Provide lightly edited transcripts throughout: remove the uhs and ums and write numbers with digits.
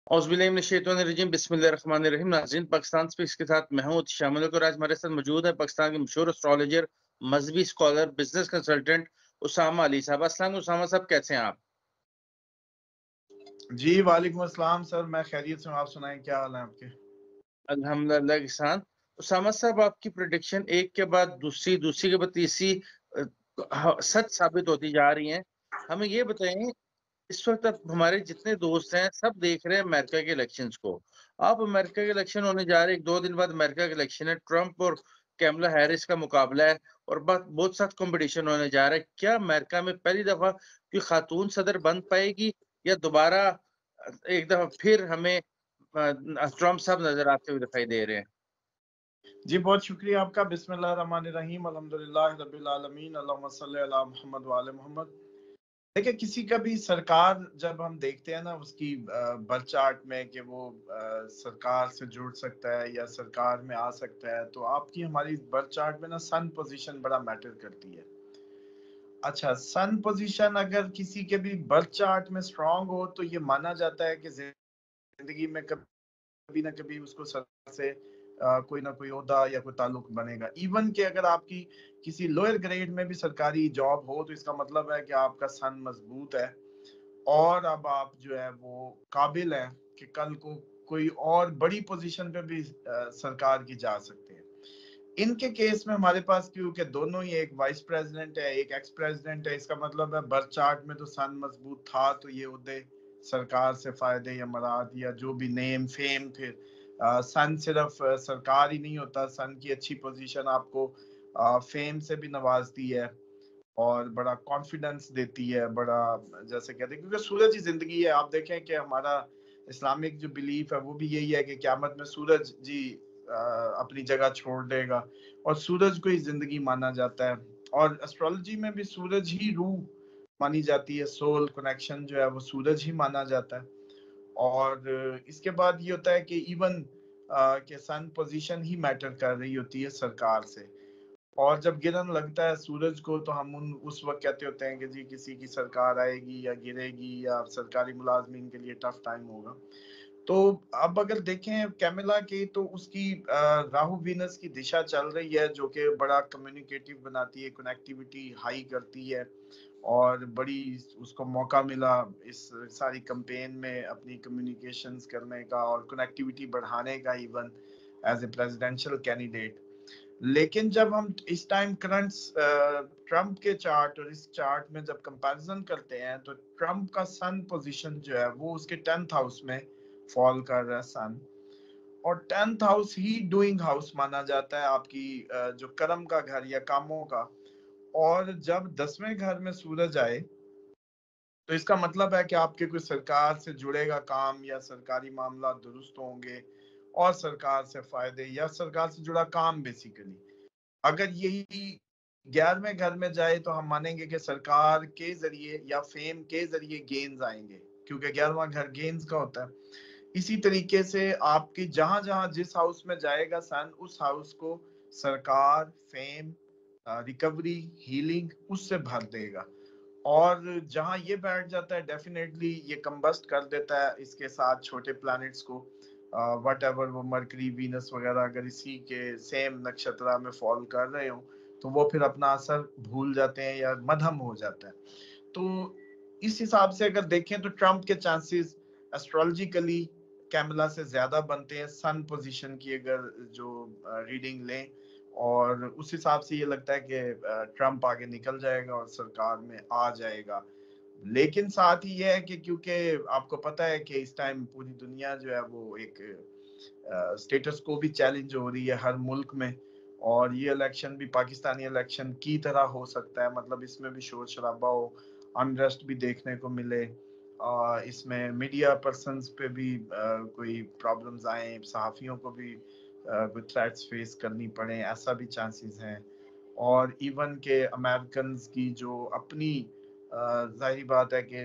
औज़ुबिल्लाहिमिनश्शैतानिर्रजीम बिस्मिल्लाहिर्रहमानिर्रहीम। नाज़रीन, पाकिस्तान स्पीक्स के साथ मैं हूं शामिल होकर आज हमारे साथ मौजूद है पाकिस्तान के मशहूर एस्ट्रोलॉजर, मजहबी scholar, business consultant Usama Ali साहब। अस्सलाम वालेकुम उसामा साहब, कैसे हैं आप? जी वालेकुम अस्सलाम सर, मैं खैरियत से हूँ। आप सुनाएं, क्या हाल है आपके? अल्हम्दुलिल्लाह किसान। उसामा साहब, आपकी प्रेडिक्शन एक के बाद दूसरी, दूसरी के बाद तीसरी सच साबित होती जा रही है। हमें ये बताएं, इस वक्त अब हमारे जितने दोस्त हैं सब देख रहे हैं अमेरिका के इलेक्शंस को। अब अमेरिका के इलेक्शन होने जा रहे हैं, 1-2 दिन बाद अमेरिका के इलेक्शन है, ट्रंप और कैमला हैरिस का मुकाबला है और बहुत सख्त कंपटीशन होने जा रहा है। क्या अमेरिका में पहली दफा कोई खातून सदर बन पाएगी या दोबारा एक दफा फिर हमें ट्रंप साहब नजर आते हुए दिखाई दे रहे हैं? जी बहुत शुक्रिया आपका। बिस्मिल्लाह रहमान रहीम, अल्हम्दुलिल्लाह रब्बिल आलमीन, अल्लाहुम्मा सल्ली अला मोहम्मद व आले मोहम्मद। देखिए, किसी का भी सरकार जब हम देखते हैं ना उसकी बर्थ चार्ट में कि वो सरकार से जुड़ सकता है या सरकार में आ सकता है, तो आपकी हमारी बर्थ चार्ट में ना सन पोजीशन बड़ा मैटर करती है। अच्छा, सन पोजीशन अगर किसी के भी बर्थ चार्ट में स्ट्रांग हो तो ये माना जाता है कि जिंदगी में कभी ना कभी उसको सरकार से कोई ना कोई ओहदा या कोई ताल्लुक बनेगा। इवन कि अगर आपकी किसी लोअर ग्रेड में भी सरकारी जॉब हो तो इसका मतलब है कि आपका सन मजबूत है और अब आप जो है वो काबिल हैं कि कल को कोई और बड़ी पोजीशन पे भी सरकार की जा सकते हैं। इनके केस में हमारे पास क्योंकि दोनों ही, एक वाइस प्रेसिडेंट है एक एक्स प्रेसिडेंट है, इसका मतलब है बर्थ चार्ट में तो सन मजबूत था तो ये ओहदे सरकार से फायदे या मराद या जो भी नेम फेम, फिर सन सिर्फ सरकार ही नहीं होता, सन की अच्छी पोजीशन आपको फेम से भी नवाजती है और बड़ा कॉन्फिडेंस देती है, बड़ा जैसे कहते हैं, क्योंकि सूरज ही जिंदगी है। आप देखें कि हमारा इस्लामिक जो बिलीफ है वो भी यही है कि क़यामत में सूरज जी अपनी जगह छोड़ देगा और सूरज को ही जिंदगी माना जाता है। और एस्ट्रोलॉजी में भी सूरज ही रूह मानी जाती है, सोल कनेक्शन जो है वो सूरज ही माना जाता है। और इसके बाद ये होता है कि इवन के सन पोजीशन ही मैटर कर रही होती है सरकार से। और जब गिरन लगता है सूरज को तो हम उस वक्त कहते होते हैं कि जी किसी की सरकार आएगी या गिरेगी या सरकारी मुलाजमीन के लिए टफ टाइम होगा। तो अब अगर देखें कैमिला की तो उसकी राहु वीनस की दिशा चल रही है जो कि बड़ा कम्युनिकेटिव बनाती है, कनेक्टिविटी हाई करती है और बड़ी उसको मौका मिला इस सारी कैंपेन में अपनी कम्युनिकेशंस करने का और कनेक्टिविटी बढ़ाने का, even as a presidential candidate. लेकिन जब हम इस टाइम करंट ट्रंप के चार्ट और इस चार्ट में जब कंपैरिजन करते हैं तो ट्रंप का सन पोजीशन जो है वो उसके 10th हाउस में फॉल कर रहा है सन। और 10th house he doing house माना जाता है आपकी जो कर्म का घर या कामों का। और जब 10वें घर में सूरज आए तो इसका मतलब है कि आपके कोई सरकार से जुड़ेगा काम या सरकारी मामला दुरुस्त होंगे और सरकार से फायदे या सरकार से जुड़ा काम बेसिकली। अगर यही 11वें घर में जाए तो हम मानेंगे कि सरकार के जरिए या फेम के जरिए गेन्स आएंगे, क्योंकि 11वां घर गेन्स का होता है। इसी तरीके से आपकी जहां जहां जिस हाउस में जाएगा सन, उस हाउस को सरकार, फेम, रिकवरी, हीलिंग उससे भर देगा। और जहां ये बैठ जाता है डेफिनेटली ये कंबस्ट कर देता है इसके साथ छोटे प्लैनेट्स को, वट एवर वो मरकरी वीनस वगैरह अगर इसी के सेम नक्षत्र में फॉल कर रहे हो तो वो फिर अपना असर भूल जाते हैं या मध्यम हो जाता है। तो इस हिसाब से अगर देखें तो ट्रंप के चांसेस एस्ट्रोलॉजिकली कैमला से ज्यादा बनते हैं सन पोजीशन की अगर जो रीडिंग लें। और उस हिसाब से ये लगता है कि ट्रंप आगे निकल जाएगा और सरकार में आ जाएगा। लेकिन साथ ही ये है कि क्योंकि आपको पता है कि इस टाइम पूरी दुनिया जो है वो एक स्टेटस को भी चैलेंज हो रही है हर मुल्क में। और ये इलेक्शन भी पाकिस्तानी इलेक्शन की तरह हो सकता है, मतलब इसमें भी शोर शराबा हो, अनरेस्ट भी देखने को मिले, इसमें मीडिया पर्सन्स पे भी कोई प्रॉब्लम्स आए, सहाफ़ियों को भी कोई थ्रेट्स फेस करनी पड़े, ऐसा भी चांसेस हैं। और इवन के अमेरिकन की जो अपनी जाहिर बात है कि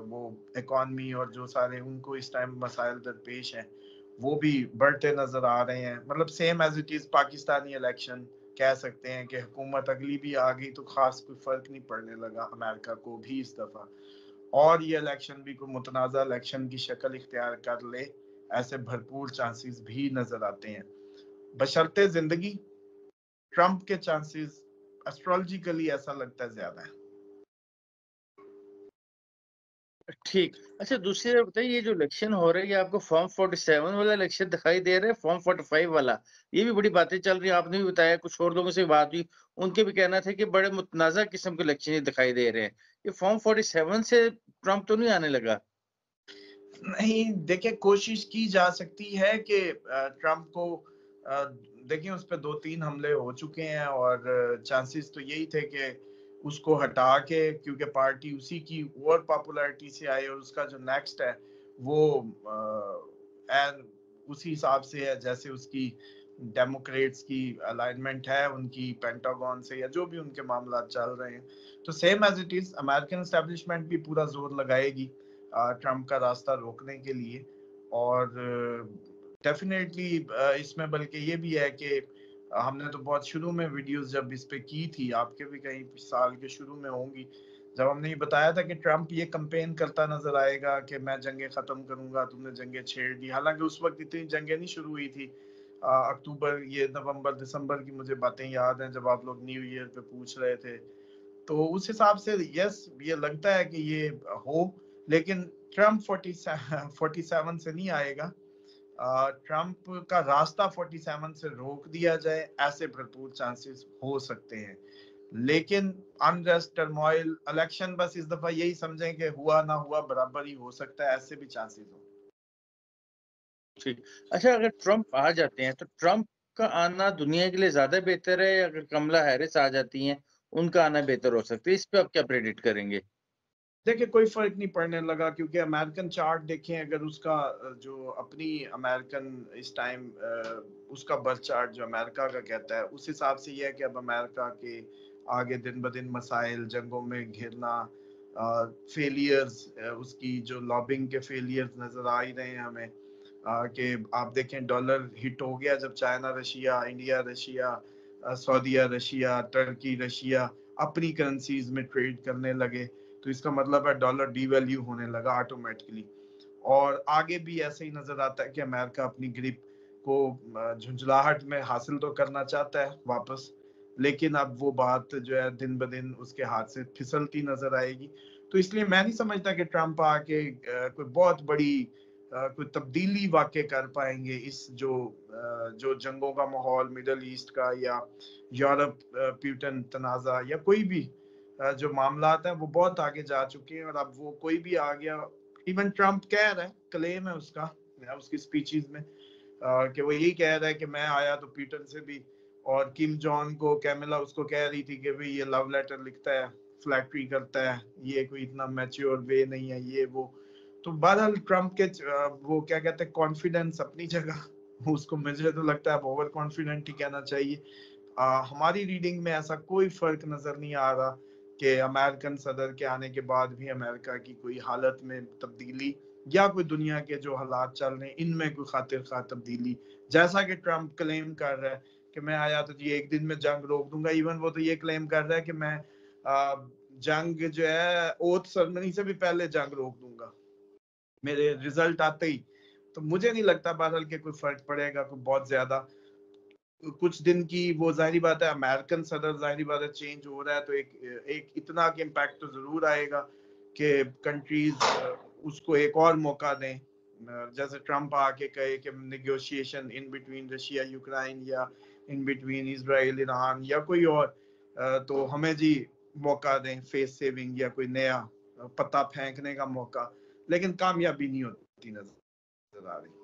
वो इकॉनमी और जो सारे उनको इस टाइम मसाइल दरपेश हैं वो भी बढ़ते नजर आ रहे हैं। मतलब same as it is Pakistani election कह सकते हैं कि हुकूमत अगली भी आ गई तो खास कोई फर्क नहीं पड़ने लगा अमेरिका को भी इस दफा। और ये इलेक्शन भी कोई मुतनाज़ा इलेक्शन की शक्ल इख्तियार कर ले, ऐसे भरपूर चांसेस भी नजर आते हैं। बशर्ते जिंदगी, ट्रंप के चांसेस एस्ट्रोलॉजिकली ऐसा लगता है ज्यादा है। ठीक। अच्छा, दूसरी बात बताइए, ये जो इलेक्शन हो रहा है, ये आपको फॉर्म 47 वाला इलेक्शन दिखाई दे रहा है, फॉर्म 45 वाला? ये भी बड़ी बातें चल रही हैं, आपने भी बताया, कुछ और लोगों से बात हुई, उनके भी कहना था कि बड़े मुतनाज़ा किस्म के इलेक्शन ये दिखाई दे रहे हैं। ये फॉर्म 47 से ट्रंप तो नहीं आने लगा? नहीं, देखिए कोशिश की जा सकती है कि ट्रंप को देखिए उस पर 2-3 हमले हो चुके हैं और चांसेस तो यही थे कि उसको हटा के, क्योंकि पार्टी उसी की और पॉपुलैरिटी से आई और उसका जो नेक्स्ट है वो एन उसी हिसाब से है जैसे उसकी डेमोक्रेट्स की अलाइनमेंट है उनकी पेंटागन से, या जो भी उनके मामला चल रहे हैं। तो same as it is American establishment भी पूरा जोर लगाएगी ट्रंप का रास्ता रोकने के लिए। और डेफिनेटली इसमें बल्कि ये भी है कि हमने तो बहुत शुरू में वीडियोस जब इस पे की थी, आपके भी कहीं साल के शुरू में होंगी, जब हमने ये बताया था कि ट्रंप ये कंपेन करता नजर आएगा कि मैं जंगें खत्म करूंगा, तुमने जंगें छेड़ दी। हालांकि उस वक्त इतनी जंगें नहीं शुरू हुई थी, अक्टूबर, ये नवंबर दिसंबर की मुझे बातें याद हैं जब आप लोग न्यू ईयर पे पूछ रहे थे। तो उस हिसाब से यस, ये लगता है कि ये हो, लेकिन ट्रंप 47 से नहीं आएगा। ट्रंप का रास्ता 47 से रोक दिया जाए, ऐसे भरपूर चांसेस हो सकते हैं। लेकिन अनरेस्ट, टर्मोइल, इलेक्शन बस इस दफा यही समझें कि हुआ ना हुआ बराबर ही हो सकता है, ऐसे भी चांसेस हो। ठीक। अच्छा, अगर ट्रंप आ जाते हैं, तो ट्रंप का आना दुनिया के लिए ज़्यादा बेहतर है, या अगर कमला हैरिस आ जाती हैं, उनका आना बेहतर हो सकता है? इस पे आप क्या प्रेडिक्ट करेंगे? देखिए कोई फर्क नहीं पड़ने लगा, क्योंकि अमेरिकन चार्ट देखें अगर उसका जो अपनी अमेरिकन इस टाइम उसका बर्थ चार्ट जो अमेरिका का कहता है, उस हिसाब से ये है कि अब अमेरिका के आगे दिन ब दिन मसाइल, जंगों में घिरना, फेलियर्स, उसकी जो लॉबिंग के फेलियर्स नजर आ ही रहे हैं हमें। कि आप देखें डॉलर हिट हो गया जब China Russia, India Russia, Saudi Russia, Turkey Russia अपनी करेंसीज में ट्रेड करने लगे, तो इसका मतलब है डॉलर डीवैल्यू होने लगा ऑटोमेटिकली। और आगे भी ऐसे ही नजर आता है कि अमेरिका अपनी ग्रिप को झुंझलाहट में हासिल तो करना चाहता है वापस, लेकिन अब वो बात जो है दिन ब दिन उसके हाथ से फिसलती नजर आएगी। तो इसलिए मैं नहीं समझता कि ट्रंप आके कोई बहुत बड़ी कोई तब्दीली वाक़ई कर पाएंगे इस जो जंगों का माहौल मिडल ईस्ट का, या यूरोप प्यूटन तनाज़ा, या कोई भी जो मामलात हैं वो बहुत आगे जा चुके हैं। और अब वो कोई भी आ गया, इवन ट्रंप कह रहा है, क्लेम है उसका उसकी स्पीचेस में कि वो यही कह रहा है कि मैं आया तो पीटन से भी, और किम जॉन को कैमिला उसको कह रही थी कि भाई ये लव लेटर लिखता है, फ्लैटरी करता है, ये कोई इतना मैच्योर वे नहीं है, ये वो। तो बहरहाल ट्रंप के वो क्या कहते हैं, कॉन्फिडेंस अपनी जगह, उसको मुझे तो लगता है ओवर कॉन्फिडेंट ही कहना चाहिए। हमारी रीडिंग में ऐसा कोई फर्क नजर नहीं आ रहा कि अमेरिकन सदर के आने के बाद भी अमेरिका की कोई हालत में तब्दीली, या कोई दुनिया के जो हालात चल रहे हैं इनमें कोई खातिर खा तब्दीली, जैसा कि ट्रंप क्लेम कर रहा है कि मैं आया तो ये एक दिन में जंग रोक दूंगा। इवन वो तो ये क्लेम कर रहा है कि मैं जंग जो है ओथ सेरेमनी से भी पहले जंग रोक दूंगा मेरे रिजल्ट आते ही। तो मुझे नहीं लगता बहरहाल के कोई फर्क पड़ेगा कोई बहुत ज्यादा। कुछ दिन की वो जाहिर बात है, अमेरिकन सदर जाहिर बात है चेंज हो रहा है, तो एक एक इतना कि इम्पैक्ट तो जरूर आएगा कि कंट्रीज उसको एक और मौका दें। जैसे ट्रंप आके कहे कि negotiation in between Russia Ukraine, या इन बिटवीन इजराइल ईरान, या कोई और, तो हमें जी मौका दें फेस सेविंग या कोई नया पत्ता फेंकने का मौका, लेकिन कामयाबी नहीं होती नजर आ रही।